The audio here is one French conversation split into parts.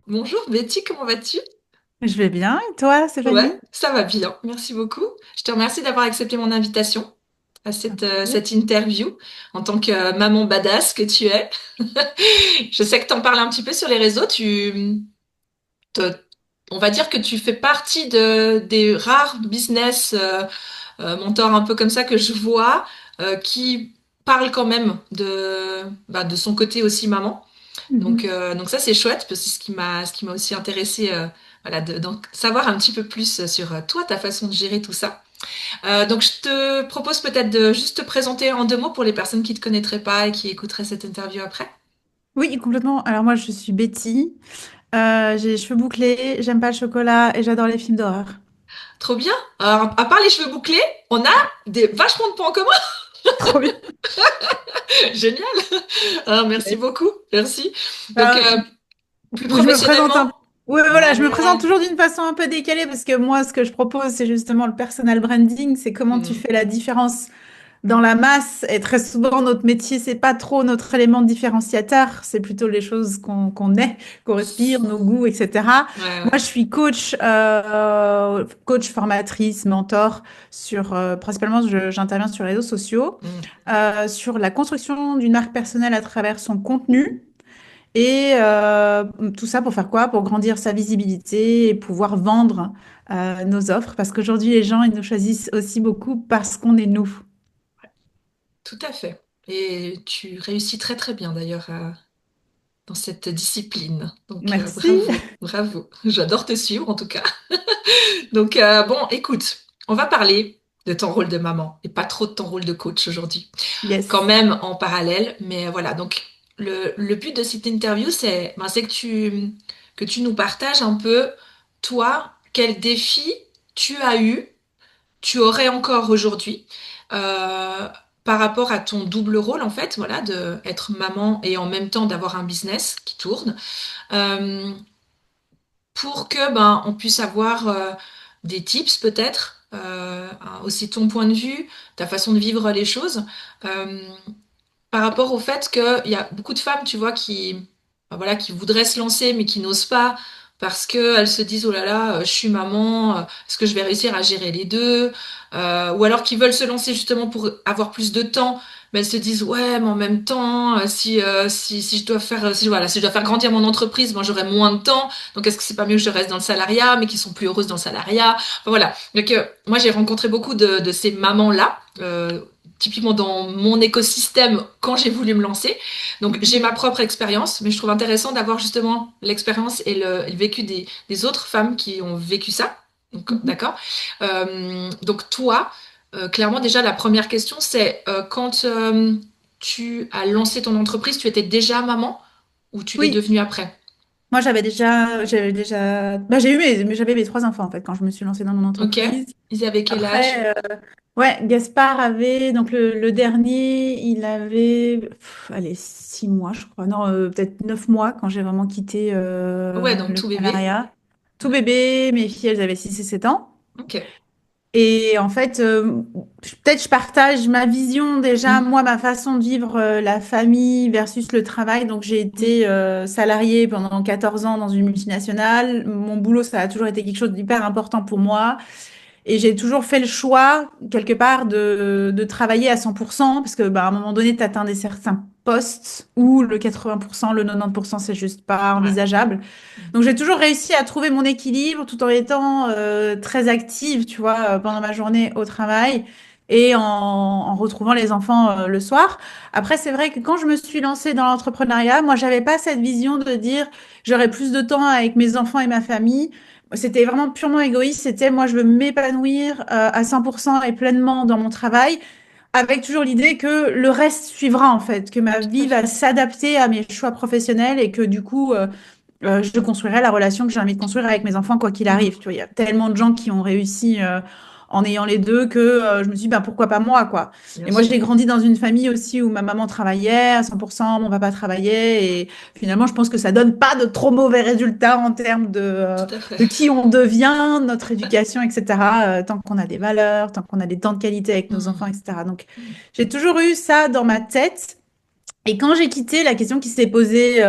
Bonjour Betty, comment vas-tu? Je vais bien. Et toi, Ouais, Stéphanie? ça va bien, merci beaucoup. Je te remercie d'avoir accepté mon invitation à Oui. cette interview en tant que maman badass que tu es. Je sais que tu en parles un petit peu sur les réseaux. Te- on va dire que tu fais partie des rares business mentors un peu comme ça que je vois qui parlent quand même de son côté aussi maman. Mhm. Donc ça c'est chouette parce que c'est ce qui m'a aussi intéressé voilà d'en savoir un petit peu plus sur toi, ta façon de gérer tout ça. Donc je te propose peut-être de juste te présenter en deux mots pour les personnes qui te connaîtraient pas et qui écouteraient cette interview après. Oui, complètement. Alors moi, je suis Betty. J'ai les cheveux bouclés, j'aime pas le chocolat et j'adore les films d'horreur. Trop bien. Alors à part les cheveux bouclés, on a des vachement de points en commun. Trop bien. Génial. Alors, merci Yes. beaucoup. Merci. Donc Euh, plus je me présente professionnellement. un... Ouais, voilà, je me présente Ouais. toujours d'une façon un peu décalée parce que moi, ce que je propose, c'est justement le personal branding. C'est comment tu Hmm. fais la différence dans la masse. Et très souvent, notre métier, c'est pas trop notre élément différenciateur. C'est plutôt les choses qu'on est, qu'on respire, nos goûts, etc. Ouais, Moi, ouais. je suis coach formatrice, mentor sur, principalement, j'interviens sur les réseaux sociaux, Hmm. sur la construction d'une marque personnelle à travers son contenu. Et tout ça pour faire quoi? Pour grandir sa visibilité et pouvoir vendre nos offres. Parce qu'aujourd'hui, les gens, ils nous choisissent aussi beaucoup parce qu'on est nous. Tout à fait. Et tu réussis très très bien d'ailleurs dans cette discipline. Donc Merci. bravo, bravo. J'adore te suivre en tout cas. Donc bon, écoute, on va parler de ton rôle de maman et pas trop de ton rôle de coach aujourd'hui. Quand Yes. même en parallèle, mais voilà. Donc le but de cette interview, c'est que tu nous partages un peu, toi, quel défi tu as eu, tu aurais encore aujourd'hui euh, par rapport à ton double rôle en fait, voilà, de être maman et en même temps d'avoir un business qui tourne, euh, pour que ben on puisse avoir des tips peut-être, aussi ton point de vue, ta façon de vivre les choses, euh, par rapport au fait qu'il y a beaucoup de femmes, tu vois, ben voilà, qui voudraient se lancer mais qui n'osent pas parce qu'elles se disent, oh là là, je suis maman, est-ce que je vais réussir à gérer les deux? Ou alors qui veulent se lancer justement pour avoir plus de temps, mais elles se disent, ouais, mais en même temps, si je dois faire, voilà, si je dois faire grandir mon entreprise, moi j'aurai moins de temps, donc est-ce que c'est pas mieux que je reste dans le salariat, mais qui sont plus heureuses dans le salariat? Enfin, voilà. Donc, moi j'ai rencontré beaucoup de ces mamans-là. Typiquement dans mon écosystème quand j'ai voulu me lancer. Donc j'ai ma propre expérience, mais je trouve intéressant d'avoir justement l'expérience et le vécu des autres femmes qui ont vécu ça. Donc, Mhm. d'accord. Donc toi, clairement déjà la première question c'est quand tu as lancé ton entreprise, tu étais déjà maman ou tu l'es Oui, devenue après? moi bah, j'avais mes trois enfants en fait quand je me suis lancée dans mon Ok. entreprise. Ils avaient quel âge? Après, ouais, Gaspard avait, donc le dernier, il avait, allez, 6 mois, je crois, non, peut-être 9 mois quand j'ai vraiment quitté Ouais, donc le tout bébé. salariat. Tout Ouais. bébé, mes filles, elles avaient 6 et 7 ans. Ok. Et en fait, peut-être je partage ma vision déjà, Mm. moi, ma façon de vivre la famille versus le travail. Donc, j'ai Mm. été salariée pendant 14 ans dans une multinationale. Mon boulot, ça a toujours été quelque chose d'hyper important pour moi. Et j'ai toujours fait le choix, quelque part, de travailler à 100% parce que, bah, à un moment donné, tu atteins des certains postes où le 80%, le 90%, c'est juste pas Ouais. envisageable. Donc, j'ai toujours réussi à trouver mon équilibre tout en étant très active, tu vois, pendant ma journée au travail et en retrouvant les enfants le soir. Après, c'est vrai que quand je me suis lancée dans l'entrepreneuriat, moi, j'avais pas cette vision de dire j'aurai plus de temps avec mes enfants et ma famille. C'était vraiment purement égoïste. C'était moi, je veux m'épanouir à 100% et pleinement dans mon travail, avec toujours l'idée que le reste suivra en fait, que ma Tout à vie va fait. s'adapter à mes choix professionnels et que du coup, je construirai la relation que j'ai envie de construire avec mes enfants quoi qu'il arrive. Mm. Tu vois, il y a tellement de gens qui ont réussi en ayant les deux que je me suis dit, ben, pourquoi pas moi, quoi. Bien Et moi, sûr. j'ai grandi dans une famille aussi où ma maman travaillait à 100%, mon papa travaillait et finalement, je pense que ça donne pas de trop mauvais résultats en termes Tout à fait. de qui on devient, notre éducation, etc. Tant qu'on a des valeurs, tant qu'on a des temps de qualité avec nos enfants, Mm. etc. Donc, Mm. j'ai toujours eu ça dans ma tête. Et quand j'ai quitté, la question qui s'est posée,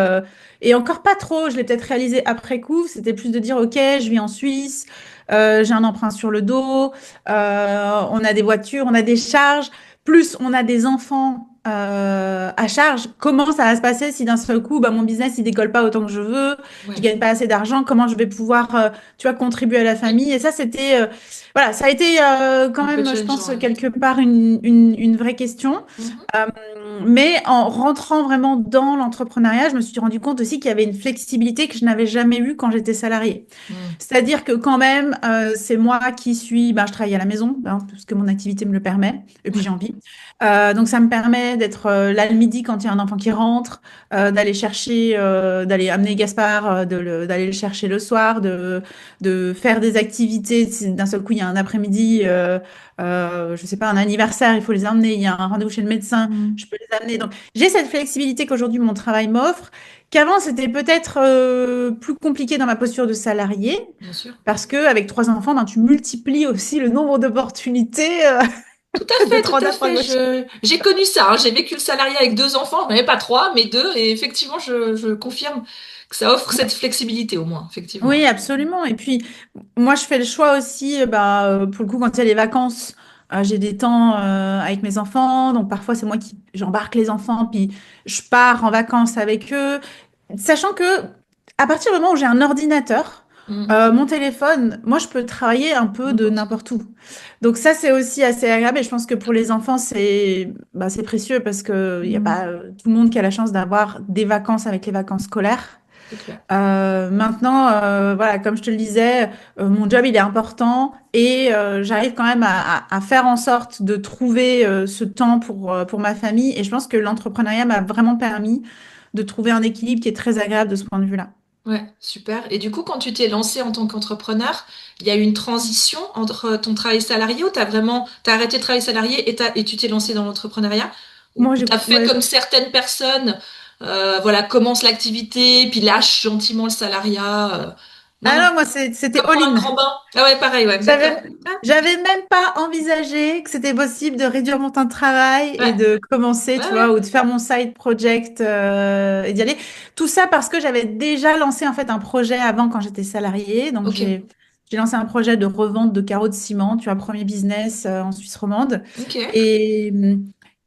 Et encore pas trop, je l'ai peut-être réalisé après coup. C'était plus de dire, OK, je vis en Suisse, j'ai un emprunt sur le dos, on a des voitures, on a des charges, plus on a des enfants à charge. Comment ça va se passer si d'un seul coup, bah, mon business, il décolle pas autant que je veux, je Ouais. gagne pas assez d'argent, comment je vais pouvoir, tu vois, contribuer à la Oui, famille? Et ça, c'était, voilà, ça a été quand un peu même, je challengeant, pense, ouais. quelque part une vraie question. Mhm. Euh, mais en rentrant vraiment dans l'entrepreneuriat, je me suis rendu compte aussi qu'il y avait une flexibilité que je n'avais jamais eue quand j'étais salariée. Mm. C'est-à-dire que quand même, c'est moi qui suis, ben, je travaille à la maison, hein, parce que mon activité me le permet, et puis Ouais. j'ai envie. Donc ça me permet d'être là le midi quand il y a un enfant qui rentre, d'aller chercher, d'aller amener Gaspard, d'aller le chercher le soir, de faire des activités. Si d'un seul coup, il y a un après-midi, je sais pas, un anniversaire, il faut les emmener, il y a un rendez-vous chez le médecin, Mm. je peux les amener. Donc j'ai cette flexibilité qu'aujourd'hui mon travail m'offre, qu'avant c'était peut-être plus compliqué dans ma posture de salarié. Bien sûr. Parce que avec trois enfants, ben, tu multiplies aussi le nombre d'opportunités Tout à de fait, trois tout à à fait. gauche. J'ai connu ça, hein. J'ai vécu le salariat avec deux enfants, j'en avais pas trois, mais deux, et effectivement, je confirme que ça offre cette flexibilité au moins, effectivement. Oui, absolument. Et puis, moi, je fais le choix aussi, bah, pour le coup, quand il y a les vacances, j'ai des temps avec mes enfants. Donc, parfois, c'est moi qui j'embarque les enfants, puis je pars en vacances avec eux. Sachant que, à partir du moment où j'ai un ordinateur, Mm. mon téléphone, moi, je peux travailler un peu de N'importe où. n'importe où. Donc, ça, c'est aussi assez agréable. Et je pense que pour les enfants, c'est précieux parce qu'il n'y a pas Mm. tout le monde qui a la chance d'avoir des vacances avec les vacances scolaires. C'est clair. Maintenant, voilà, comme je te le disais, mon job il est important et j'arrive quand même à faire en sorte de trouver ce temps pour ma famille. Et je pense que l'entrepreneuriat m'a vraiment permis de trouver un équilibre qui est très agréable de ce point de vue-là. Ouais, super. Et du coup, quand tu t'es lancé en tant qu'entrepreneur, il y a eu une transition entre ton travail salarié ou t'as arrêté de travailler salarié et tu t'es lancé dans l'entrepreneuriat? Ou Moi, t'as fait ouais, comme certaines personnes, voilà, commencent l'activité, puis lâchent gentiment le salariat. Non, ah non, non, moi c'était comme prendre un all-in. grand bain. Ah ouais, pareil, ouais, d'accord. J'avais, j'avais même pas envisagé que c'était possible de réduire mon temps de travail Ouais, et de commencer, ouais, tu ouais. vois, ou de faire mon side project et d'y aller. Tout ça parce que j'avais déjà lancé en fait un projet avant quand j'étais salariée. Donc Ok, j'ai lancé un projet de revente de carreaux de ciment, tu vois, premier business en Suisse romande. ok. Et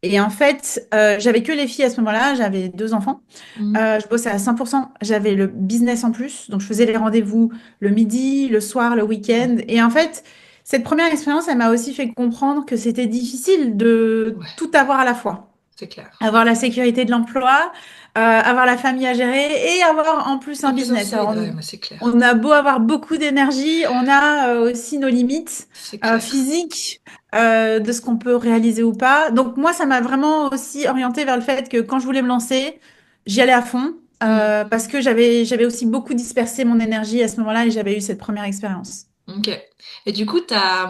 et en fait, j'avais que les filles à ce moment-là. J'avais deux enfants. Mhm. Je bossais à 100%. J'avais le business en plus. Donc, je faisais les rendez-vous le midi, le soir, le week-end. Et en fait, cette première expérience, elle m'a aussi fait comprendre que c'était difficile de Ouais, tout avoir à la fois. c'est clair. Avoir la sécurité de l'emploi, avoir la famille à gérer et avoir en plus En un plus un business. side, Alors, ouais, mais c'est clair. on a beau avoir beaucoup d'énergie, on a aussi nos limites C'est clair. physiques de ce qu'on peut réaliser ou pas. Donc moi, ça m'a vraiment aussi orientée vers le fait que quand je voulais me lancer, j'y allais à fond parce que j'avais aussi beaucoup dispersé mon énergie à ce moment-là et j'avais eu cette première expérience. Ok. Et du coup, t'as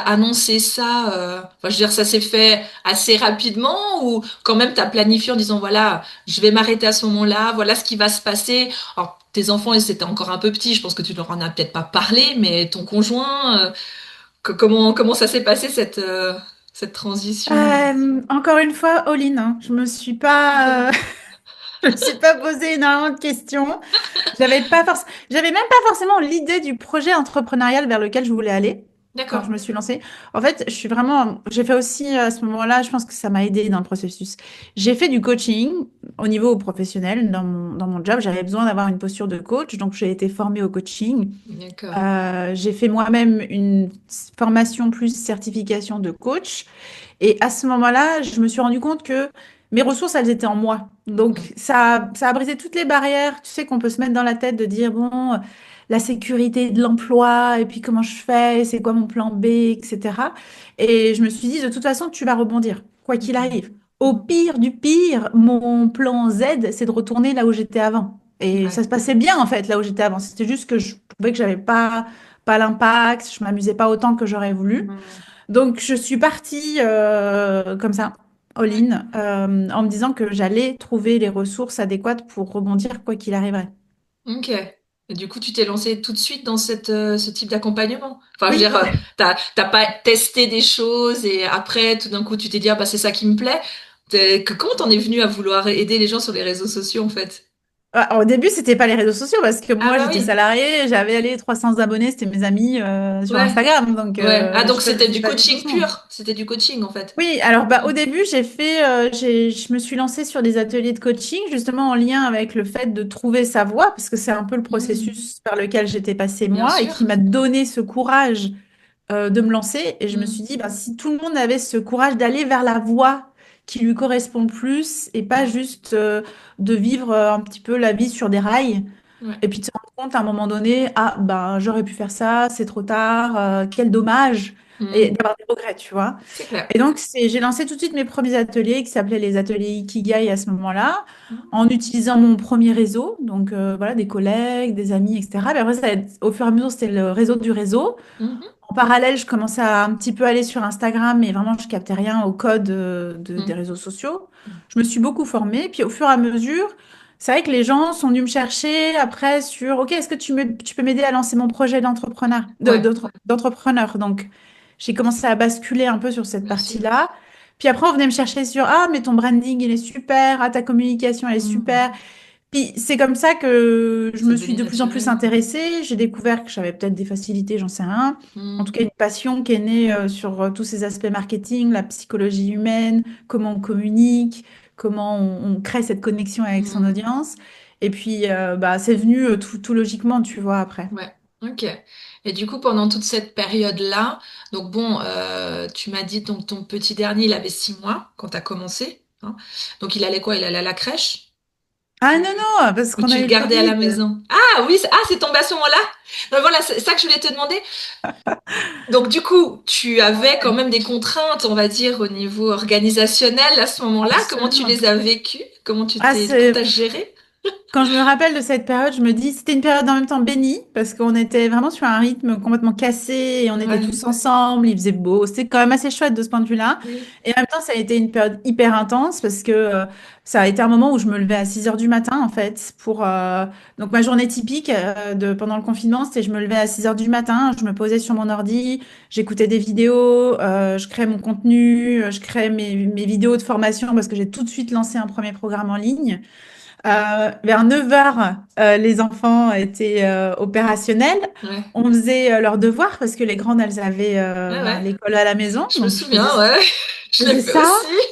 annoncé ça, enfin, je veux dire, ça s'est fait assez rapidement ou quand même t'as planifié en disant, voilà, je vais m'arrêter à ce moment-là, voilà ce qui va se passer. Alors, tes enfants, ils étaient encore un peu petits, je pense que tu leur en as peut-être pas parlé, mais ton conjoint, comment ça s'est passé cette transition? Encore une fois, all-in, hein. Je me suis pas, je me suis pas posé énormément de questions. J'avais même pas forcément l'idée du projet entrepreneurial vers lequel je voulais aller quand D'accord. je me suis lancée. En fait, j'ai fait aussi à ce moment-là, je pense que ça m'a aidé dans le processus. J'ai fait du coaching au niveau professionnel dans mon job. J'avais besoin d'avoir une posture de coach, donc j'ai été formée au coaching. D'accord. J'ai fait moi-même une formation plus certification de coach. Et à ce moment-là, je me suis rendu compte que mes ressources, elles étaient en moi. Mm. Donc, ça a brisé toutes les barrières, tu sais, qu'on peut se mettre dans la tête de dire, bon, la sécurité de l'emploi, et puis comment je fais, c'est quoi mon plan B, etc. Et je me suis dit, de toute façon, tu vas rebondir, quoi qu'il Ok. arrive. Au Mm. pire du pire, mon plan Z, c'est de retourner là où j'étais avant. Et Ouais. ça se passait bien, en fait, là où j'étais avant. C'était juste que je trouvais que j'avais pas l'impact, je m'amusais pas autant que j'aurais voulu. Mm. Donc, je suis partie comme ça, Ouais. all-in, en me disant que j'allais trouver les ressources adéquates pour rebondir quoi qu'il arriverait. Ok. Et du coup, tu t'es lancé tout de suite dans ce type d'accompagnement. Enfin, je veux Oui. dire, t'as pas testé des choses et après, tout d'un coup, tu t'es dit, ah, bah, c'est ça qui me plaît. Comment t'en es venu à vouloir aider les gens sur les réseaux sociaux, en fait? Ah, au début, c'était pas les réseaux sociaux parce que Ah moi, bah j'étais oui. salariée, j'avais allé 300 abonnés, c'était mes amis sur Ouais. Instagram, donc Ouais. Ah, donc je c'était faisais du pas du coaching lancement. pur. C'était du coaching, en fait. Oui, alors bah, au début, je me suis lancée sur des ateliers de coaching, justement en lien avec le fait de trouver sa voie, parce que c'est un peu le Mm. processus par lequel j'étais passée Bien moi et sûr. qui m'a donné ce courage de me lancer. Et je me suis Mm. dit, bah, si tout le monde avait ce courage d'aller vers la voie qui lui correspond le plus et pas Mm. juste de vivre un petit peu la vie sur des rails, Ouais. et puis de se rendre compte à un moment donné, ah, ben, j'aurais pu faire ça, c'est trop tard, quel dommage, et Mm. d'avoir des regrets, tu vois. C'est clair. Et donc, j'ai lancé tout de suite mes premiers ateliers qui s'appelaient les ateliers Ikigai à ce moment-là, Mm. en utilisant mon premier réseau, donc voilà, des collègues, des amis, etc. Mais après, au fur et à mesure, c'était le réseau du réseau. Mhm. En parallèle, je commençais à un petit peu aller sur Instagram, mais vraiment, je captais rien au code des Mm. réseaux sociaux. Je me suis beaucoup formée. Puis au fur et à mesure, c'est vrai que les gens sont venus me chercher après sur, OK, est-ce que tu peux m'aider à lancer mon projet d'entrepreneur, Ouais. d'entrepreneur. Donc, j'ai commencé à basculer un peu sur cette Bien sûr. partie-là. Puis après, on venait me chercher sur, ah, mais ton branding, il est super, ah, ta communication, elle est super. Mm. Puis c'est comme ça que je C'est me suis devenu de plus en plus naturel. intéressée. J'ai découvert que j'avais peut-être des facilités, j'en sais rien. En tout Mm. cas, une passion qui est née sur tous ces aspects marketing, la psychologie humaine, comment on communique, comment on crée cette connexion avec son Mm. audience. Et puis, bah, c'est venu tout logiquement, tu vois, après. Ouais, ok. Et du coup, pendant toute cette période-là, donc bon, tu m'as dit donc ton petit dernier, il avait 6 mois quand tu as commencé, hein. Donc il allait quoi? Il allait à la crèche? Ah non, non, parce Ou qu'on a tu eu le le gardais à Covid. la maison? Ah oui, c'est tombé à ce moment-là? Ben voilà, c'est ça que je voulais te demander. Donc du coup, tu avais quand même des contraintes, on va dire, au niveau organisationnel à ce moment-là. Comment tu Absolument. les as vécues? Ah, Comment c'est t'as géré? Quand je me rappelle de cette période, je me dis, c'était une période en même temps bénie, parce qu'on était vraiment sur un rythme complètement cassé, et on était Ouais, tous ensemble, il faisait beau. C'était quand même assez chouette de ce point de vue-là. oui, Et en même temps, ça a été une période hyper intense, parce que ça a été un moment où je me levais à 6 heures du matin, en fait, donc ma journée typique pendant le confinement, c'était je me levais à 6 heures du matin, je me posais sur mon ordi, j'écoutais des vidéos, je créais mon contenu, je créais mes vidéos de formation, parce que j'ai tout de suite lancé un premier programme en ligne. Vers 9 heures, les enfants étaient opérationnels. ouais, On faisait leurs devoirs parce que les grandes, elles avaient ouais, ben, ouais. l'école à la maison. Je me Donc, souviens, ouais. Je je l'ai faisais fait ça. aussi.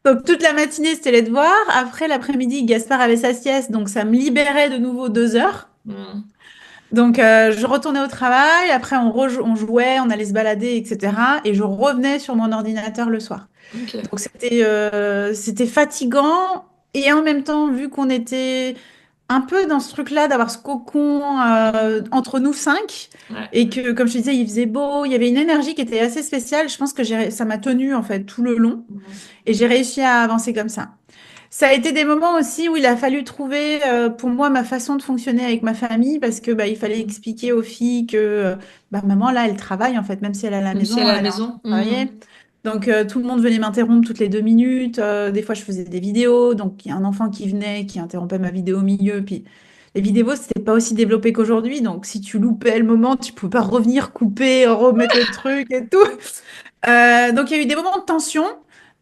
Donc, toute la matinée, c'était les devoirs. Après, l'après-midi, Gaspard avait sa sieste. Donc, ça me libérait de nouveau 2 heures. Mm. Donc, je retournais au travail. Après, on jouait, on allait se balader, etc. Et je revenais sur mon ordinateur le soir. Ok. Donc, c'était fatigant. Et en même temps, vu qu'on était un peu dans ce truc-là d'avoir ce cocon Mm. entre nous cinq Ouais. et que, comme je te disais, il faisait beau, il y avait une énergie qui était assez spéciale. Je pense que ça m'a tenue en fait tout le long Mm. et j'ai réussi à avancer comme ça. Ça a été des moments aussi où il a fallu trouver pour moi ma façon de fonctionner avec ma famille parce que bah, il fallait Mm. expliquer aux filles que bah, maman là elle travaille en fait même si elle est à la Même si elle est maison à la elle est en train maison. de Mm. travailler. Donc tout le monde venait m'interrompre toutes les 2 minutes. Des fois je faisais des vidéos donc il y a un enfant qui venait qui interrompait ma vidéo au milieu puis les vidéos c'était pas aussi développé qu'aujourd'hui donc si tu loupais le moment tu pouvais pas revenir couper remettre le truc et tout. Donc il y a eu des moments de tension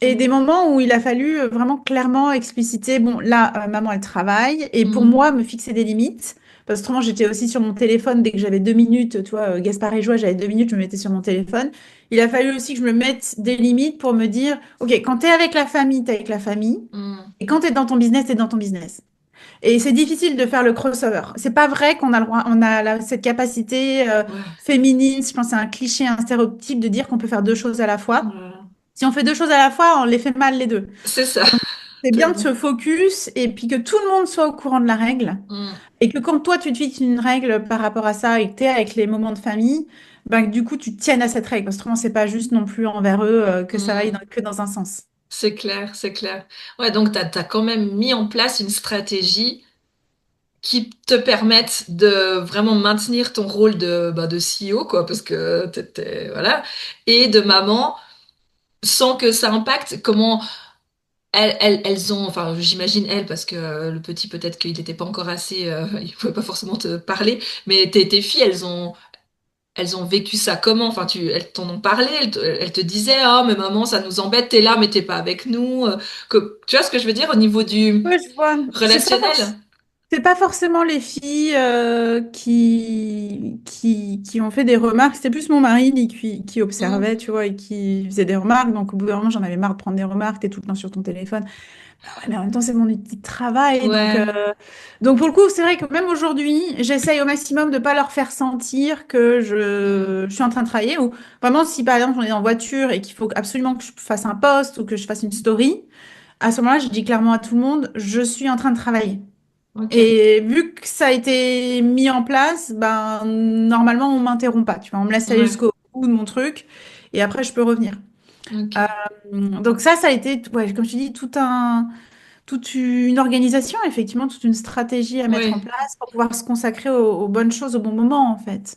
et des Mm. moments où il a fallu vraiment clairement expliciter, bon là, maman elle travaille et pour Mm. moi me fixer des limites. Parce que autrement j'étais aussi sur mon téléphone dès que j'avais 2 minutes, tu vois, Gaspard et Joie, j'avais 2 minutes, je me mettais sur mon téléphone. Il a fallu aussi que je me mette des limites pour me dire, ok, quand t'es avec la famille, t'es avec la famille. Mm. Et quand t'es dans ton business, t'es dans ton business. Et c'est difficile de faire le crossover. C'est pas vrai qu'on a le droit, on a cette capacité Ouais. féminine. Je pense que c'est un cliché, un stéréotype de dire qu'on peut faire deux choses à la fois. Voilà. Si on fait deux choses à la fois, on les fait mal les deux. C'est ça. Donc, c'est bien de Tellement. se focus et puis que tout le monde soit au courant de la règle. Mm. Et que quand toi, tu te fixes une règle par rapport à ça et que tu es avec les moments de famille, ben, que du coup, tu tiennes à cette règle. Parce que autrement, c'est pas juste non plus envers eux que ça aille Mm. que dans un sens. C'est clair, c'est clair. Ouais, donc t'as quand même mis en place une stratégie qui te permette de vraiment maintenir ton rôle de CEO, quoi, parce que voilà, et de maman, sans que ça impacte comment elles ont, enfin, j'imagine elles, parce que le petit, peut-être qu'il n'était pas encore assez, il pouvait pas forcément te parler, mais tes filles, elles ont vécu ça comment? Enfin, elles t'en ont parlé, elles te disaient, oh, mais maman, ça nous embête, t'es là, mais t'es pas avec nous. Tu vois ce que je veux dire au niveau du Oui, je vois. C'est pas relationnel? C'est pas forcément les filles qui ont fait des remarques, c'était plus mon mari qui Hmm. observait, tu vois, et qui faisait des remarques. Donc, au bout d'un moment, j'en avais marre de prendre des remarques, t'es tout le temps sur ton téléphone. Ah ouais, mais en même temps, c'est mon outil de travail. Ouais. Donc pour le coup, c'est vrai que même aujourd'hui, j'essaye au maximum de pas leur faire sentir que Hmm. je suis en train de travailler. Ou vraiment, si par exemple, on est en voiture et qu'il faut absolument que je fasse un post ou que je fasse une story, à ce moment-là, je dis clairement à tout le monde, je suis en train de travailler. Ok. Et vu que ça a été mis en place, ben, normalement, on m'interrompt pas. Tu vois, on me laisse aller Ouais. jusqu'au bout de mon truc et après, je peux revenir. Ok. Donc ça a été, ouais, comme je te dis, toute une organisation, effectivement, toute une stratégie à mettre en Ouais. place pour pouvoir se consacrer aux bonnes choses au bon moment, en fait.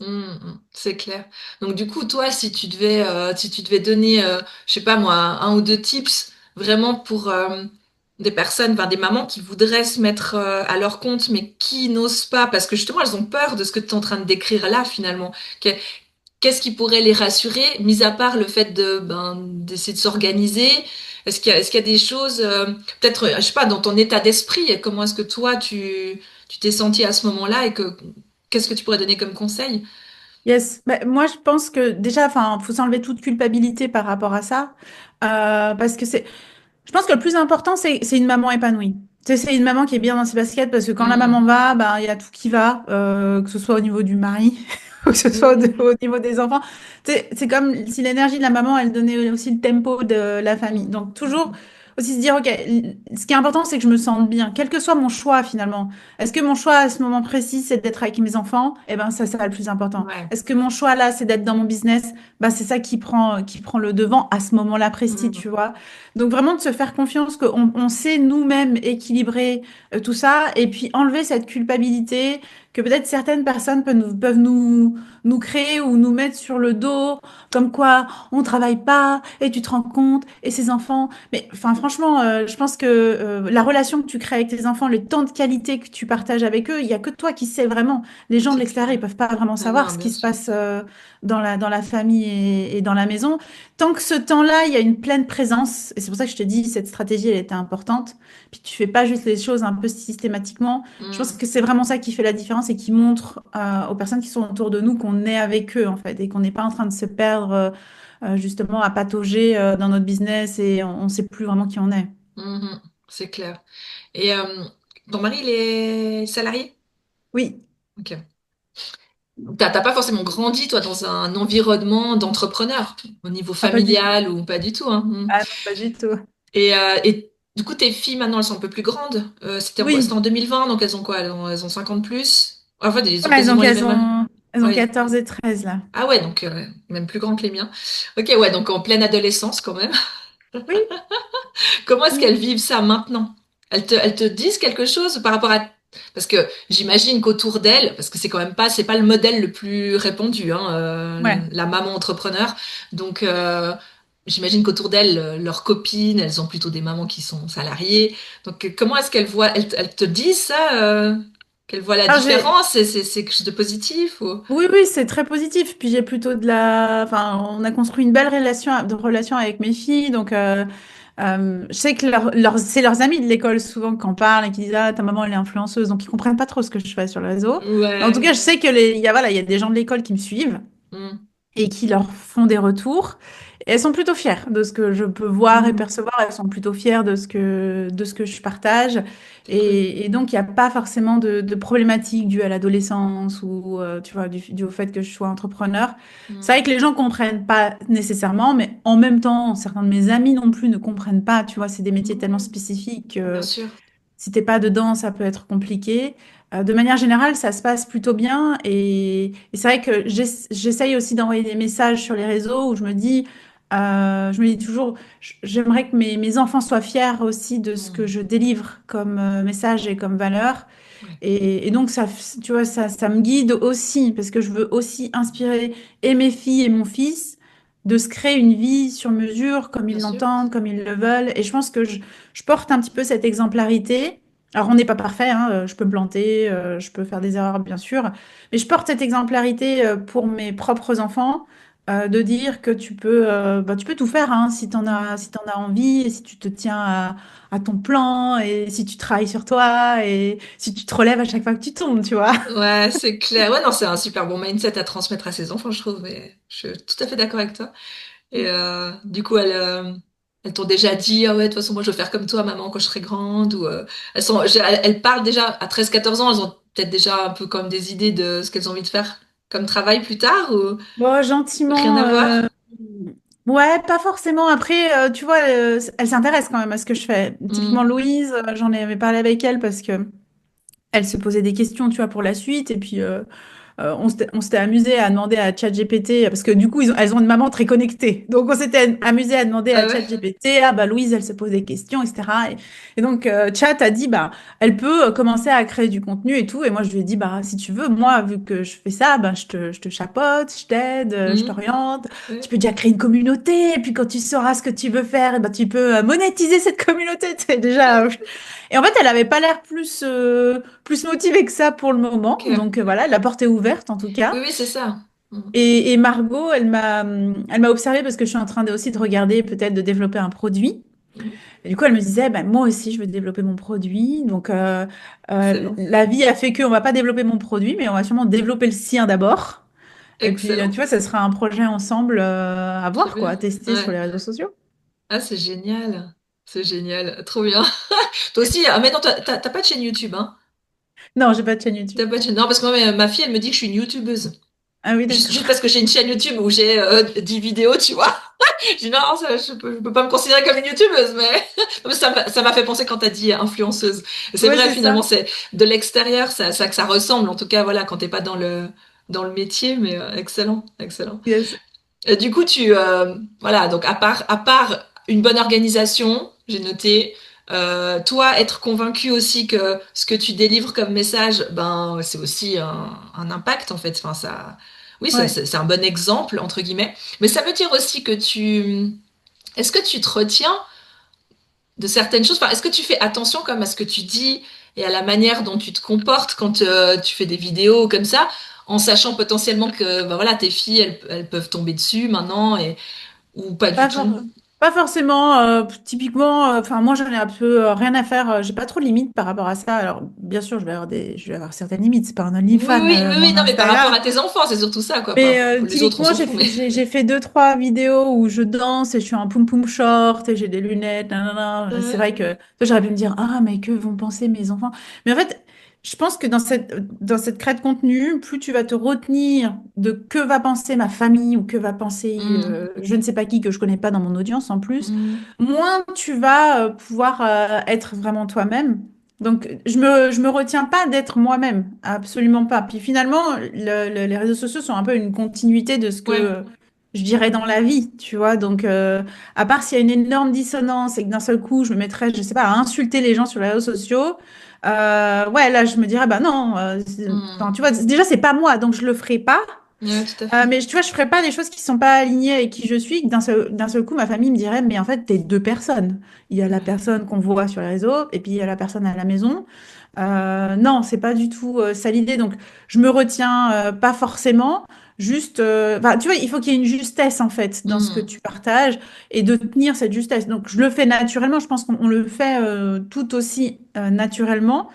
C'est clair. Donc du coup, toi, si tu devais donner, je sais pas moi, un ou deux tips vraiment pour des personnes, enfin des mamans qui voudraient se mettre à leur compte, mais qui n'osent pas, parce que justement, elles ont peur de ce que tu es en train de décrire là, finalement. Qu'est-ce qui pourrait les rassurer, mis à part le fait d'essayer de s'organiser? Est-ce qu'il y a des choses, peut-être, je sais pas, dans ton état d'esprit, comment est-ce que toi, tu t'es senti à ce moment-là et qu'est-ce que tu pourrais donner comme conseil? Yes. Bah, moi, je pense que déjà, enfin, faut s'enlever toute culpabilité par rapport à ça, parce que je pense que le plus important, c'est une maman épanouie. Tu sais, c'est une maman qui est bien dans ses baskets, parce que quand la maman Hmm. va, ben, il y a tout qui va, que ce soit au niveau du mari, ou que ce soit au niveau des enfants. Tu sais, c'est comme si l'énergie de la maman, elle donnait aussi le tempo de la famille. Hmm. Donc, toujours aussi se dire, OK, ce qui est important, c'est que je me sente bien, quel que soit mon choix finalement. Est-ce que mon choix à ce moment précis, c'est d'être avec mes enfants? Eh ben, ça le plus important. Ouais. Est-ce que mon choix là, c'est d'être dans mon business? Ben, c'est ça qui prend le devant à ce moment-là précis, Hmm. tu vois. Donc vraiment de se faire confiance qu'on sait nous-mêmes équilibrer tout ça et puis enlever cette culpabilité que peut-être certaines personnes nous créer ou nous mettre sur le dos, comme quoi on travaille pas et tu te rends compte et ces enfants. Mais enfin franchement, je pense que la relation que tu crées avec tes enfants, le temps de qualité que tu partages avec eux, il y a que toi qui sais vraiment. Les gens de C'est l'extérieur, clair. ils peuvent pas vraiment Non, savoir non, ce qui bien se sûr. passe dans la famille et dans la maison. Tant que ce temps-là, il y a une pleine présence, et c'est pour ça que je te dis, cette stratégie, elle était importante, puis tu fais pas juste les choses un peu systématiquement, je pense Hmm. que c'est vraiment ça qui fait la différence et qui montre aux personnes qui sont autour de nous qu'on est avec eux, en fait, et qu'on n'est pas en train de se perdre justement à patauger dans notre business et on ne sait plus vraiment qui on est. Mhm. C'est clair. Et ton mari, il est salarié? Oui. Ok. Donc, t'as pas forcément grandi, toi, dans un environnement d'entrepreneur, au niveau Ah, pas du tout. familial ou pas du tout, hein. Hmm. Ah non, pas du tout. Et du coup, tes filles, maintenant, elles sont un peu plus grandes. C'était Oui. en 2020, donc elles ont quoi? Elles ont 50 plus. En fait, ils ont Ouais, quasiment donc les mêmes âges. elles ont Oui. 14 et 13 là. Ah ouais, donc même plus grand que les miens. Ok, ouais, donc en pleine adolescence quand même. Oui. Comment est-ce qu'elles Mm. vivent ça maintenant? Elles te disent quelque chose par rapport à... Parce que j'imagine qu'autour d'elles, parce que c'est pas le modèle le plus répandu, hein, Ouais. la maman entrepreneur. Donc, j'imagine qu'autour d'elles, leurs copines, elles ont plutôt des mamans qui sont salariées. Donc, comment est-ce qu'elles voient, elles te disent ça, qu'elles voient la Alors j'ai différence? C'est quelque chose de positif ou... Oui, oui, c'est très positif. Puis j'ai plutôt enfin, on a construit une belle relation avec mes filles. Donc, je sais que c'est leurs amis de l'école souvent qui en parlent et qui disent, ah, ta maman, elle est influenceuse. Donc, ils comprennent pas trop ce que je fais sur le réseau. Mais en tout Ouais. cas, je sais voilà, il y a des gens de l'école qui me suivent Hmm. et qui leur font des retours. Et elles sont plutôt fières de ce que je peux voir et Hmm. percevoir. Elles sont plutôt fières de ce que je partage. C'est cool. Et donc, il n'y a pas forcément de problématiques dues à l'adolescence ou, tu vois, dû au fait que je sois entrepreneur. C'est Hmm. vrai que les gens comprennent pas nécessairement, mais en même temps, certains de mes amis non plus ne comprennent pas. Tu vois, c'est des métiers tellement Hmm. spécifiques Bien que sûr. si t'es pas dedans, ça peut être compliqué. De manière générale, ça se passe plutôt bien et c'est vrai que j'essaye aussi d'envoyer des messages sur les réseaux où je me dis toujours, j'aimerais que mes enfants soient fiers aussi de ce que Hmm. je délivre comme message et comme valeur. Ouais. Et donc, tu vois, ça me guide aussi parce que je veux aussi inspirer et mes filles et mon fils de se créer une vie sur mesure comme Bien ils sûr. l'entendent, comme ils le veulent. Et je pense que je porte un petit peu cette exemplarité. Alors, on n'est pas parfait, hein, je peux me planter, je peux faire des erreurs, bien sûr, mais je porte cette exemplarité pour mes propres enfants, de dire que tu peux tout faire hein, si t'en as envie, et si tu te tiens à ton plan, et si tu travailles sur toi, et si tu te relèves à chaque fois que tu tombes, tu vois. Ouais, c'est clair. Ouais, non, c'est un super bon mindset à transmettre à ses enfants, je trouve. Mais je suis tout à fait d'accord avec toi. Et du coup, elles t'ont déjà dit, ah ouais, de toute façon, moi, je veux faire comme toi, maman, quand je serai grande. Ou elles parlent déjà à 13 14 ans. Elles ont peut-être déjà un peu comme des idées de ce qu'elles ont envie de faire comme travail plus tard ou Bon, rien gentiment. à voir. Ouais, pas forcément. Après, tu vois, elle s'intéresse quand même à ce que je fais. Typiquement, Hmm. Louise, j'en avais parlé avec elle parce que elle se posait des questions, tu vois, pour la suite. Et puis, on s'était amusé à demander à ChatGPT, parce que du coup, elles ont une maman très connectée. Donc, on s'était amusé à demander Ah à ouais? ChatGPT, ah bah Louise, elle se pose des questions, etc. Et donc, Chat a dit, bah, elle peut commencer à créer du contenu et tout. Et moi, je lui ai dit, bah, si tu veux, moi, vu que je fais ça, bah, je te chapeaute, je t'aide, je Hmm. t'oriente. Tu Ouais. peux déjà créer une communauté. Et puis, quand tu sauras ce que tu veux faire, et bah, tu peux monétiser cette communauté. C'est déjà. Et en fait, elle avait pas l'air plus motivée que ça pour le moment. Ok. Donc voilà, la porte est ouverte en tout Oui, cas. oui, c'est ça. Hmm. Et Margot, elle m'a observée parce que je suis en train aussi de regarder peut-être de développer un produit. Hmm. Et du coup, elle me disait, ben, moi aussi, je veux développer mon produit. Donc Excellent. la vie a fait qu'on va pas développer mon produit, mais on va sûrement développer le sien d'abord. Et puis, tu Excellent. vois, ça sera un projet ensemble à Trop voir, quoi, bien. à tester sur Ouais. les réseaux sociaux. Ah, c'est génial. C'est génial. Trop bien. Toi aussi, ah, mais non, t'as pas de chaîne YouTube, hein? Non, j'ai pas de chaîne YouTube. T'as pas de chaîne. Non, parce que moi, ma fille, elle me dit que je suis une YouTubeuse. Ah oui, Juste, d'accord. juste parce que j'ai une chaîne YouTube où j'ai 10 vidéos, tu vois. Je dis non, je peux pas me considérer comme une YouTubeuse, mais Non, mais ça m'a fait penser quand t'as dit influenceuse. Et c'est Ouais, vrai, c'est finalement, ça. c'est de l'extérieur, ça que ça ressemble. En tout cas, voilà, quand t'es pas dans le métier, mais excellent, excellent. Yes. Et du coup, voilà, donc à part une bonne organisation, j'ai noté, toi, être convaincu aussi que ce que tu délivres comme message, ben, c'est aussi un impact, en fait. Enfin, ça, oui, Ouais. c'est un bon exemple, entre guillemets. Mais ça veut dire aussi que est-ce que tu te retiens de certaines choses? Enfin, est-ce que tu fais attention comme à ce que tu dis et à la manière dont tu te comportes quand tu fais des vidéos comme ça, en sachant potentiellement que ben voilà, tes filles, elles peuvent tomber dessus maintenant ou pas du Pas, tout. pas forcément, typiquement, enfin moi j'en ai un peu rien à faire, j'ai pas trop de limites par rapport à ça. Alors bien sûr, je vais avoir certaines limites, c'est pas un Oui, OnlyFans, oui, oui, oui, mon non, mais par rapport Instagram. à tes enfants, c'est surtout ça, quoi. Mais Pas, les autres, on typiquement, s'en fout, mais. j'ai fait deux, trois vidéos où je danse et je suis en poum poum short et j'ai des lunettes, nanana. C'est Ouais. vrai que j'aurais pu me dire, ah, mais que vont penser mes enfants? Mais en fait, je pense que dans cette crête de contenu, plus tu vas te retenir de que va penser ma famille ou que va penser Hmm. je ne sais pas qui que je connais pas dans mon audience en plus, Hmm. moins tu vas pouvoir être vraiment toi-même. Donc, je me retiens pas d'être moi-même, absolument pas. Puis finalement, les réseaux sociaux sont un peu une continuité de ce Ouais. que je dirais dans la vie, tu vois. Donc, à part s'il y a une énorme dissonance et que d'un seul coup, je me mettrais, je sais pas, à insulter les gens sur les réseaux sociaux, ouais, là, je me dirais, bah non, enfin, Hmm. tu vois, déjà, c'est pas moi, donc je le ferai pas. Ouais, tout à fait. Mais tu vois, je ferais pas des choses qui sont pas alignées avec qui je suis, que d'un seul coup, ma famille me dirait, mais en fait, t'es deux personnes. Il y a la Ouais. personne qu'on voit sur les réseaux, et puis il y a la personne à la maison. Non, c'est pas du tout ça l'idée. Donc, je me retiens pas forcément. Juste, enfin, tu vois, il faut qu'il y ait une justesse en fait dans ce que Hmm. tu partages et de tenir cette justesse. Donc, je le fais naturellement. Je pense qu'on le fait tout aussi naturellement.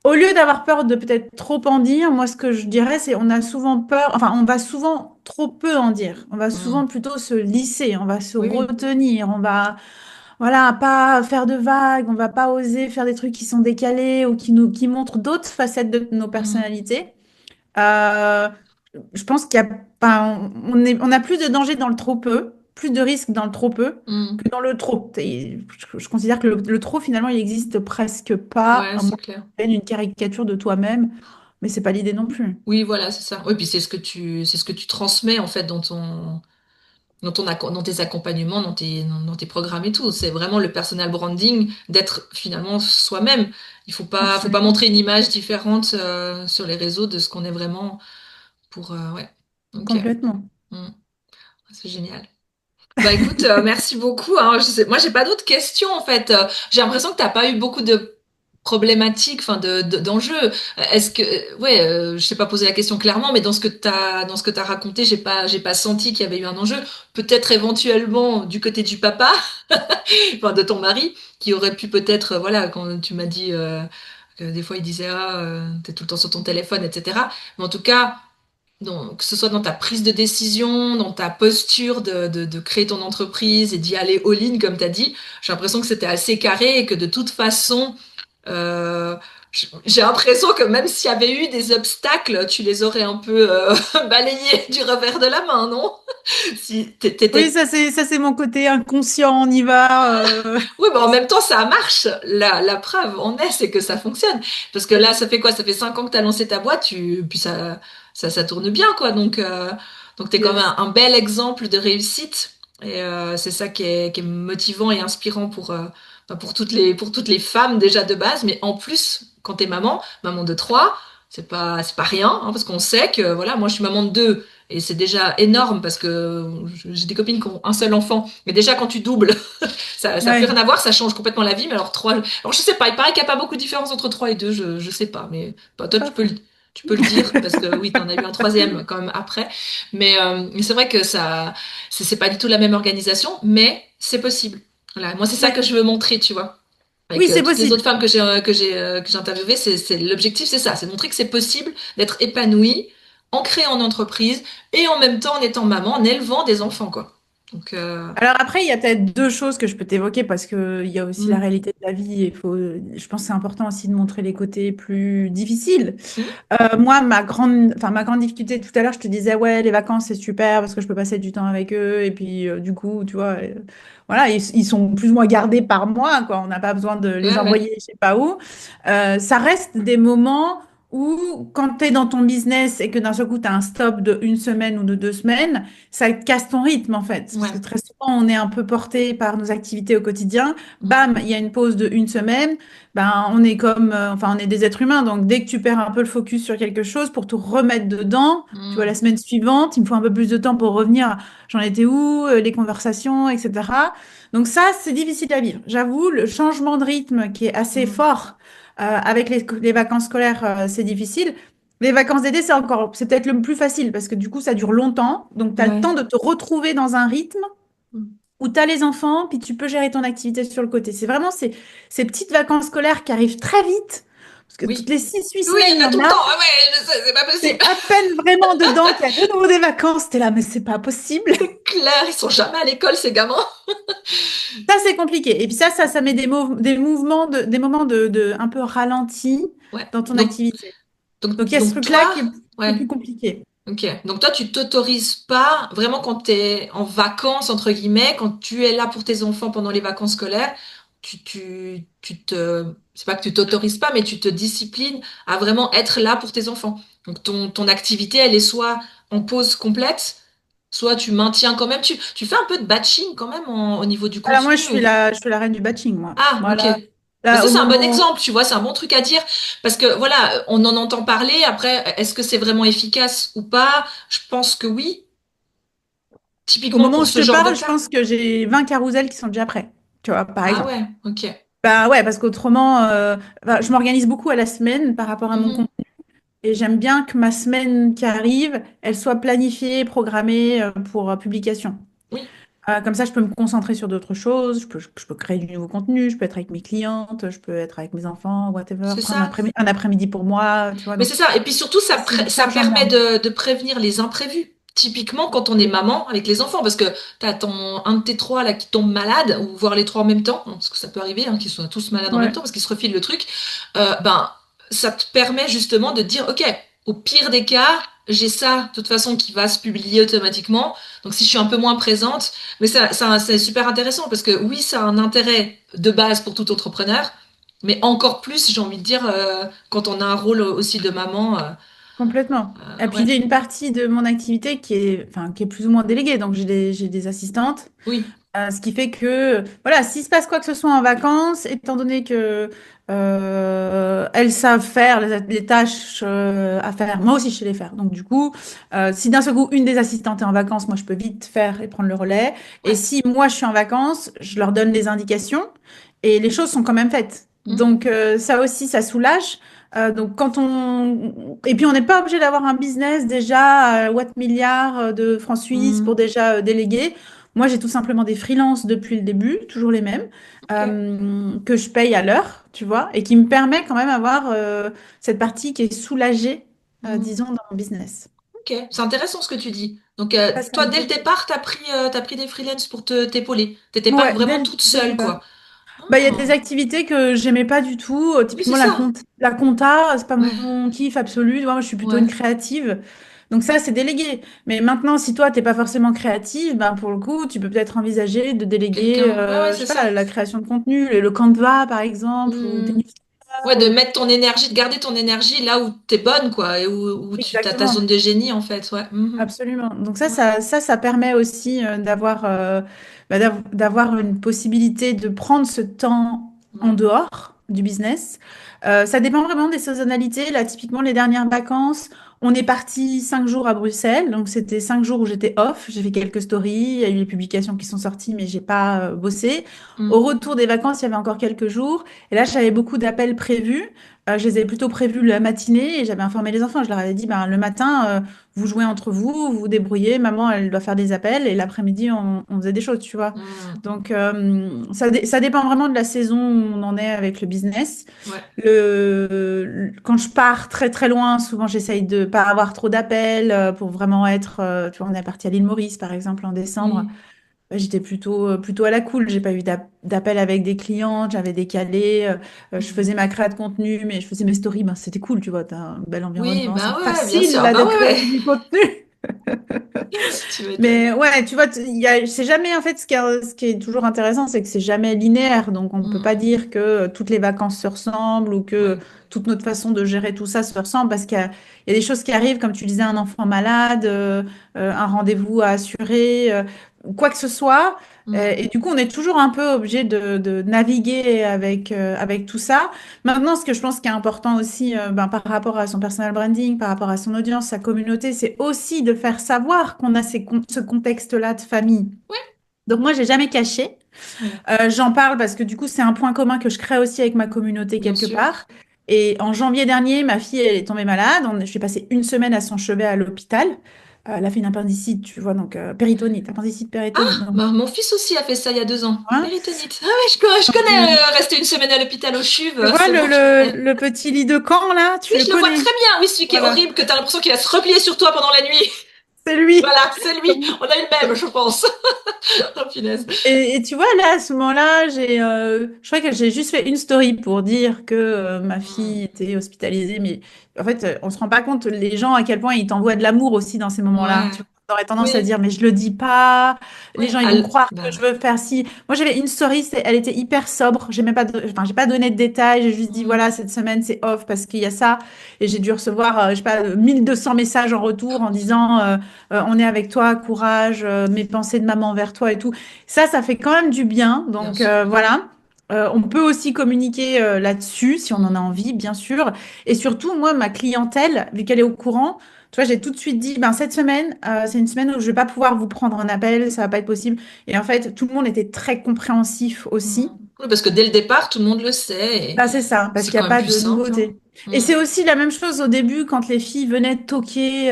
Au lieu d'avoir peur de peut-être trop en dire, moi, ce que je dirais, c'est on a souvent peur, enfin, on va souvent trop peu en dire. On va souvent Hmm. plutôt se lisser, on va se Oui, oui. retenir, on va, voilà, pas faire de vagues, on va pas oser faire des trucs qui sont décalés ou qui montrent d'autres facettes de nos Hmm. personnalités. Euh, je pense qu'il y a pas, on a plus de danger dans le trop peu, plus de risques dans le trop peu Hmm. que dans le trop. Et je considère que le trop, finalement, il existe presque pas, Ouais, à c'est moins que clair. tu aies une caricature de toi-même, mais c'est pas l'idée non plus. Oui, voilà, c'est ça. Oui, puis c'est ce que tu transmets en fait dans tes accompagnements, dans tes programmes et tout. C'est vraiment le personal branding d'être finalement soi-même. Faut pas Absolument. montrer une image différente sur les réseaux de ce qu'on est vraiment pour. Ouais. Ok. Complètement. Hmm. C'est génial. Bah écoute, merci beaucoup. Hein. Moi, j'ai pas d'autres questions en fait. J'ai l'impression que t'as pas eu beaucoup de problématiques, enfin d'enjeux. Est-ce que, ouais, je sais pas poser la question clairement, mais dans ce que t'as raconté, j'ai pas senti qu'il y avait eu un enjeu. Peut-être éventuellement du côté du papa, enfin de ton mari, qui aurait pu peut-être, voilà, quand tu m'as dit que des fois il disait t'es tout le temps sur ton téléphone, etc. Mais en tout cas. Donc, que ce soit dans ta prise de décision, dans ta posture de créer ton entreprise et d'y aller all-in, comme tu as dit, j'ai l'impression que c'était assez carré et que de toute façon, euh, j'ai l'impression que même s'il y avait eu des obstacles, tu les aurais un peu balayés du revers de la main, non? Si Oui, t'étais... ça c'est mon côté inconscient, on y va. Oui, mais en même temps, ça marche. La preuve en est, c'est que ça fonctionne. Parce que là, ça fait quoi? Ça fait 5 ans que tu as lancé ta boîte, puis ça tourne bien, quoi. Donc t'es quand même Yes. un bel exemple de réussite. Et c'est ça qui est motivant et inspirant pour toutes les femmes déjà de base. Mais en plus, quand t'es maman, maman de trois, c'est pas rien, hein, parce qu'on sait que, voilà, moi je suis maman de deux. Et c'est déjà énorme parce que j'ai des copines qui ont un seul enfant. Mais déjà, quand tu doubles, ça a plus rien Ouais. à voir, ça change complètement la vie. Mais alors trois, alors je sais pas, il paraît qu'il n'y a pas beaucoup de différence entre trois et deux, je sais pas, mais bah, toi Pas faux. tu peux le dire parce que oui, t'en as eu un troisième quand même après. Mais c'est vrai que ça, c'est pas du tout la même organisation, mais c'est possible. Voilà, moi c'est ça que Ouais. je veux montrer, tu vois. Oui, Avec c'est toutes les possible. autres femmes que j'ai interviewées, c'est l'objectif, c'est ça, c'est de montrer que c'est possible d'être épanouie en créant en entreprise et en même temps en étant maman, en élevant des enfants, quoi. Donc, Alors après, il y a peut-être deux choses que je peux t'évoquer parce que il y a aussi la hmm, réalité de la vie. Je pense que c'est important aussi de montrer les côtés plus difficiles. hmm, Moi, ma grande difficulté tout à l'heure, je te disais, ouais, les vacances, c'est super parce que je peux passer du temps avec eux. Et puis, du coup, tu vois, voilà, ils sont plus ou moins gardés par moi, quoi. On n'a pas besoin de les ouais, ouais. envoyer, je sais pas où. Ça reste des moments où, quand tu es dans ton business et que d'un seul coup, tu as un stop de une semaine ou de 2 semaines, ça te casse ton rythme, en fait. Parce que Ouais. très souvent, on est un peu porté par nos activités au quotidien. Mm, Bam, il y a une pause de une semaine, ben, on est comme, enfin, on est des êtres humains, donc dès que tu perds un peu le focus sur quelque chose, pour te remettre dedans, tu vois, la mm, semaine suivante, il me faut un peu plus de temps pour revenir, j'en étais où, les conversations, etc. Donc ça, c'est difficile à vivre. J'avoue, le changement de rythme qui est assez mm. fort avec les vacances scolaires, c'est difficile. Les vacances d'été, c'est peut-être le plus facile parce que du coup, ça dure longtemps, donc tu as le Ouais. temps de te retrouver dans un rythme Mm. où tu as les enfants, puis tu peux gérer ton activité sur le côté. C'est vraiment ces petites vacances scolaires qui arrivent très vite, parce que toutes Oui. les 6 8 Oui, semaines, il il y y en a en tout le a. temps. Ah ouais, je sais, c'est pas C'est possible. à peine vraiment dedans qu'il y a de nouveau des vacances. T'es là, mais c'est pas possible. C'est clair, ils sont jamais à l'école, ces gamins. Ça, c'est compliqué. Et puis ça met des mouvements, des moments de un peu ralenti Ouais. dans ton activité. Donc il y a ce Donc truc-là toi, qui est ouais. plus compliqué. Ok. Donc toi, tu t'autorises pas, vraiment quand tu es en vacances, entre guillemets, quand tu es là pour tes enfants pendant les vacances scolaires, c'est pas que tu t'autorises pas, mais tu te disciplines à vraiment être là pour tes enfants. Donc ton activité, elle est soit en pause complète, soit tu maintiens quand même, tu fais un peu de batching quand même au niveau du Alors moi, contenu. je suis la reine du batching, moi. Ah, ok. Voilà. Mais Là, ça, au c'est un bon moment. exemple, tu vois, c'est un bon truc à dire. Parce que voilà, on en entend parler. Après, est-ce que c'est vraiment efficace ou pas? Je pense que oui. Au Typiquement moment où pour je ce te genre de parle, je cas. pense que j'ai 20 carousels qui sont déjà prêts, tu vois, par Ah exemple. ouais, ok. Bah ouais, parce qu'autrement, enfin, je m'organise beaucoup à la semaine par rapport à mon Mhm. compte. Et j'aime bien que ma semaine qui arrive, elle soit planifiée, programmée pour publication. Oui, Comme ça, je peux me concentrer sur d'autres choses, je peux créer du nouveau contenu, je peux être avec mes clientes, je peux être avec mes enfants, whatever, c'est prendre ça. un après-midi pour moi, tu vois. Mais Donc, c'est ça. Et puis surtout, c'est une ça charge en permet moins. de prévenir les imprévus. Typiquement quand on est maman avec les enfants, parce que t'as un de tes trois là qui tombe malade, ou voir les trois en même temps, hein, parce que ça peut arriver, hein, qu'ils soient tous malades en même Ouais, temps, parce qu'ils se refilent le truc. Ben, ça te permet justement de te dire, ok, au pire des cas, j'ai ça de toute façon qui va se publier automatiquement. Donc si je suis un peu moins présente, mais c'est super intéressant parce que oui, ça a un intérêt de base pour tout entrepreneur. Mais encore plus, j'ai envie de dire, quand on a un rôle aussi de maman, complètement. Et puis, ouais, j'ai une partie de mon activité enfin, qui est plus ou moins déléguée. Donc, j'ai des assistantes. oui, Ce qui fait que, voilà, s'il se passe quoi que ce soit en vacances, étant donné que elles savent faire les tâches à faire, moi aussi je sais les faire. Donc du coup, si d'un seul coup une des assistantes est en vacances, moi je peux vite faire et prendre le relais. Et ouais, si moi je suis en vacances, je leur donne des indications et les choses sont quand même faites. Mhm. Donc ça aussi, ça soulage. Donc quand on et puis on n'est pas obligé d'avoir un business déjà Watt milliards de francs suisses pour Mhm. déjà déléguer. Moi, j'ai tout simplement des freelances depuis le début, toujours les mêmes, Ok. que je paye à l'heure, tu vois, et qui me permet quand même d'avoir cette partie qui est soulagée, Mhm. disons, dans mon business. Ok, c'est intéressant ce que tu dis. Donc, Ça, ça toi, me dès fait le plaisir. départ, t'as pris des freelances pour t'épauler. T'étais pas Ouais, vraiment toute dès le seule, départ. quoi. Bah, il y a des Ah, activités que j'aimais pas du tout. oui, c'est Typiquement, ça. la compta, c'est pas Ouais, mon kiff absolu. Moi, je suis plutôt une ouais. créative. Donc ça, c'est délégué. Mais maintenant, si toi, t'es pas forcément créative, ben, pour le coup, tu peux peut-être envisager de déléguer, Quelqu'un. Ouais, ouais, je c'est sais ça. pas, la création de contenu, le Canva, par exemple, ou tes Hmm. Ouais, newsletters, de ou... mettre ton énergie, de garder ton énergie là où t'es bonne, quoi, et où tu t'as ta Exactement. zone de génie, en fait. Ouais. Mhm. Absolument. Donc Ouais. ça permet aussi d'avoir d'avoir une possibilité de prendre ce temps en Ouais. dehors du business. Ça dépend vraiment des saisonnalités. Là, typiquement, les dernières vacances, on est parti 5 jours à Bruxelles. Donc, c'était 5 jours où j'étais off. J'ai fait quelques stories. Il y a eu les publications qui sont sorties, mais j'ai pas bossé. Au Mhm. retour des vacances, il y avait encore quelques jours. Et là, j'avais beaucoup d'appels prévus. Je les ai plutôt prévus la matinée et j'avais informé les enfants. Je leur avais dit, ben, le matin, vous jouez entre vous, vous vous débrouillez, maman, elle doit faire des appels, et l'après-midi, on faisait des choses, tu vois. Mhm. Donc, ça dépend vraiment de la saison où on en est avec le business. Ouais. Quand je pars très très loin, souvent j'essaye de pas avoir trop d'appels pour vraiment être, tu vois, on est parti à l'île Maurice, par exemple, en décembre. Oui. J'étais plutôt à la cool. J'ai pas eu d'appel avec des clients, j'avais décalé. Je faisais Mhm. ma créa de contenu, mais je faisais mes stories. Ben, c'était cool, tu vois. T'as un bel Oui, environnement. bah C'est ouais, bien facile sûr. là de Bah ouais, créer ouais. du contenu. Tu m'étonnes. Mais ouais, tu vois, c'est jamais, en fait, ce qui est toujours intéressant, c'est que c'est jamais linéaire. Donc, on peut pas Mhm. dire que toutes les vacances se ressemblent ou que Ouais. toute notre façon de gérer tout ça se ressemble parce qu'il y a des choses qui arrivent, comme tu disais, un enfant malade, un rendez-vous à assurer, quoi que ce soit. Et Mhm. du coup, on est toujours un peu obligé de naviguer avec tout ça. Maintenant, ce que je pense qui est important aussi, ben, par rapport à son personal branding, par rapport à son audience, sa communauté, c'est aussi de faire savoir qu'on a ce contexte-là de famille. Ouais. Donc moi, j'ai jamais caché. Ouais. J'en parle parce que du coup, c'est un point commun que je crée aussi avec ma communauté Bien quelque sûr. part. Et en janvier dernier, ma fille, elle est tombée malade. Je suis passée une semaine à son chevet à l'hôpital. Elle a fait une appendicite, tu vois, donc péritonite, appendicite Ah, péritonite. Donc, bah, mon fils aussi a fait ça il y a 2 ans. hein. Péritonite. Ah ouais, je Donc, connais rester une semaine à l'hôpital au CHUV, tu vois c'est bon, je connais. le petit lit de camp là, Oui, tu le je le vois très connais. bien. Oui, celui qui est Voilà, horrible, que t'as l'impression qu'il va se replier sur toi pendant la nuit. c'est lui. Voilà, c'est lui. On a eu le même, je pense. Oh, punaise. Et tu vois, là, à ce moment-là, je crois que j'ai juste fait une story pour dire que ma Hmm. fille était hospitalisée. Mais en fait, on se rend pas compte, les gens, à quel point ils t'envoient de l'amour aussi dans ces moments-là. Tu Ouais. vois, on aurait tendance à Oui. dire, mais je le dis pas. Les Ouais. gens, ils vont croire que Bah, je veux faire ci. Moi, j'avais une story, elle était hyper sobre. J'ai même pas, enfin, j'ai pas donné de détails. J'ai juste dit, hmm. voilà, cette semaine, c'est off parce qu'il y a ça. Et j'ai dû recevoir, je sais pas, 1200 messages en retour en disant, on est avec toi, courage, mes pensées de maman vers toi et tout. Ça fait quand même du bien. Bien Donc sûr. voilà. On peut aussi communiquer là-dessus si on en a Hmm. envie, bien sûr. Et surtout, moi, ma clientèle, vu qu'elle est au courant, tu vois, j'ai tout de suite dit, ben, cette semaine, c'est une semaine où je vais pas pouvoir vous prendre un appel, ça va pas être possible. Et en fait, tout le monde était très compréhensif Hmm. aussi. Oui, parce que dès le départ, tout le monde le sait et Bah, c'est ça, parce c'est qu'il n'y quand a même pas plus de simple, hein. nouveauté. Et Hmm. c'est aussi la même chose au début quand les filles venaient toquer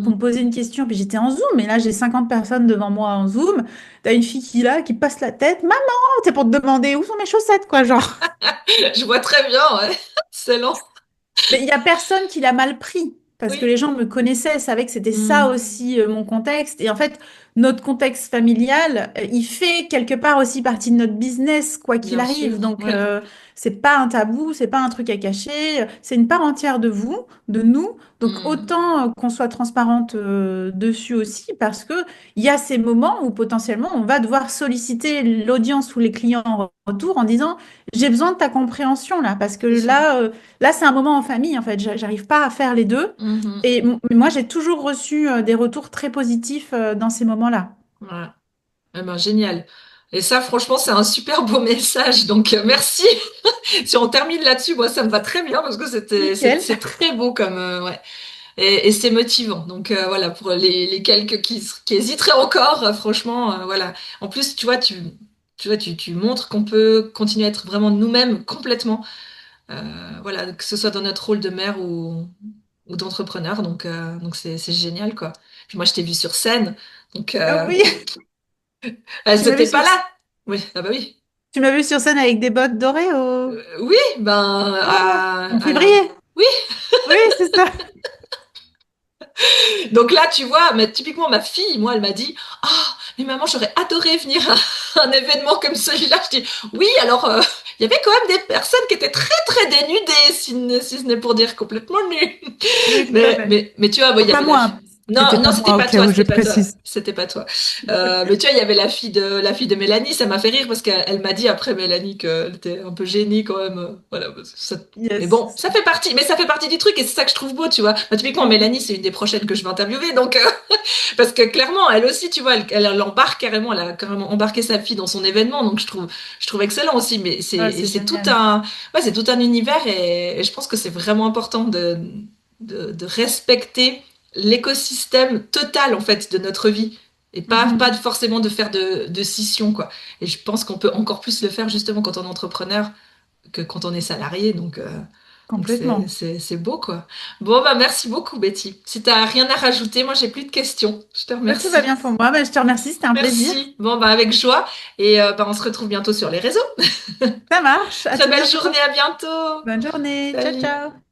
pour me Hmm. poser une question. Puis j'étais en Zoom, et là j'ai 50 personnes devant moi en Zoom. T'as une fille qui est là, qui passe la tête. Maman, c'est pour te demander où sont mes chaussettes, quoi, genre. Je vois très bien, ouais. Excellent. Mais il y a personne qui l'a mal pris. Parce que Oui. les gens me connaissaient, savaient que c'était ça Hmm. aussi mon contexte. Et en fait, notre contexte familial, il fait quelque part aussi partie de notre business, quoi qu'il Bien sûr. arrive. Donc, Ouais. c'est pas un tabou, c'est pas un truc à cacher. C'est une part entière de vous, de nous. Donc, Hmm. autant qu'on soit transparente dessus aussi, parce que il y a ces moments où potentiellement on va devoir solliciter l'audience ou les clients en retour en disant, j'ai besoin de ta compréhension là, parce que C'est ça. là, c'est un moment en famille, en fait. J'arrive pas à faire les deux. Mhm. Et mais moi, j'ai toujours reçu des retours très positifs dans ces moments-là. Ouais. Eh ben, génial. Et ça, franchement, c'est un super beau message. Donc, merci. Si on termine là-dessus, moi, ça me va très bien parce que Nickel. c'est très beau comme, ouais. Et c'est motivant. Donc, voilà, pour les quelques qui hésiteraient encore, franchement, voilà. En plus, tu vois, Tu vois, tu montres qu'on peut continuer à être vraiment nous-mêmes complètement. Voilà, que ce soit dans notre rôle de mère ou d'entrepreneur. Donc c'est génial, quoi. Puis moi, je t'ai vu sur scène. Donc, Ah oui, elles tu m'as vu étaient pas sur, là. Oui, ah bah oui. tu m'as vu sur scène avec des bottes dorées au... Oui, ben, Oh, en à la... février. Oui, Oui, c'est ça. donc là, tu vois, mais typiquement, ma fille, moi, elle m'a dit, ah, mais maman, j'aurais adoré venir à un événement comme celui-là. Je dis, oui, alors, il y avait quand même des personnes qui étaient très, très dénudées, si ce n'est pour dire complètement nues. Oui, tout à fait. Mais tu vois, bon, il y Pas avait la moi. fille. Non, C'était non, pas c'était moi, au pas cas toi, où je c'était pas toi, précise. c'était pas toi. Mais tu vois, il y avait la fille de Mélanie, ça m'a fait rire parce qu'elle m'a dit après Mélanie qu'elle était un peu gênée quand même. Voilà, mais bon, Yes. ça fait partie du truc et c'est ça que je trouve beau, tu vois. Bah, typiquement, Mélanie, c'est une des prochaines que je vais interviewer, donc parce que clairement, elle aussi, tu vois, elle embarque carrément, elle a carrément embarqué sa fille dans son événement, donc je trouve excellent aussi. Mais Ah, et c'est c'est tout génial. un, ouais, c'est tout un univers et je pense que c'est vraiment important de respecter l'écosystème total en fait de notre vie et pas Mhm. forcément de faire de scission quoi. Et je pense qu'on peut encore plus le faire justement quand on est entrepreneur que quand on est salarié. Donc c'est Complètement. c'est c'est beau quoi. Bon bah merci beaucoup Betty. Si t'as rien à rajouter, moi j'ai plus de questions. Je te Bah, tout va remercie. bien pour moi. Bah, je te remercie, c'était un plaisir. Merci. Bon bah avec joie et bah on se retrouve bientôt sur les réseaux. Ça marche. À Très tout belle bientôt. journée, à bientôt. Bonne journée. Ciao, Salut. ciao.